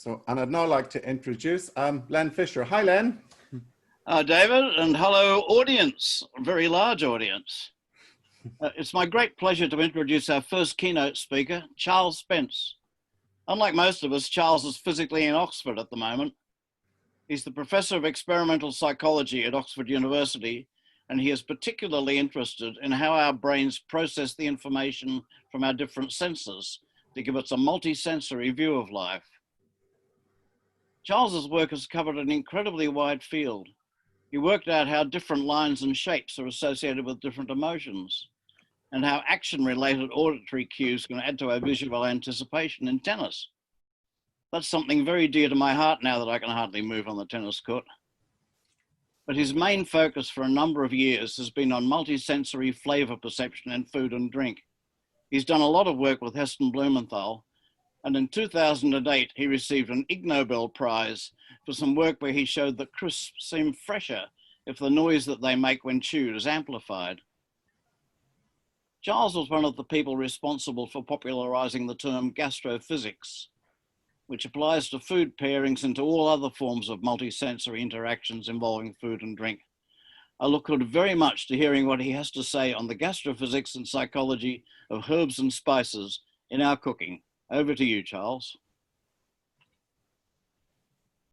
And I'd now like to introduce Len Fisher. Hi, Len. David, and hello, audience, a very large audience. It's my great pleasure to introduce our first keynote speaker, Charles Spence. Unlike most of us, Charles is physically in Oxford at the moment. He's the Professor of Experimental Psychology at Oxford University, and he is particularly interested in how our brains process the information from our different senses to give us a multi-sensory view of life. Charles's work has covered an incredibly wide field. He worked out how different lines and shapes are associated with different emotions, and how action-related auditory cues can add to our visual anticipation in tennis. That's something very dear to my heart now that I can hardly move on the tennis court. But his main focus for a number of years has been on multisensory flavor perception in food and drink. He's done a lot of work with Heston Blumenthal, and in 2008, he received an Ig Nobel Prize for some work where he showed that crisps seem fresher if the noise that they make when chewed is amplified. Charles was one of the people responsible for popularizing the term gastrophysics, which applies to food pairings and to all other forms of multisensory interactions involving food and drink. I look forward very much to hearing what he has to say on the gastrophysics and psychology of herbs and spices in our cooking. Over to you, Charles.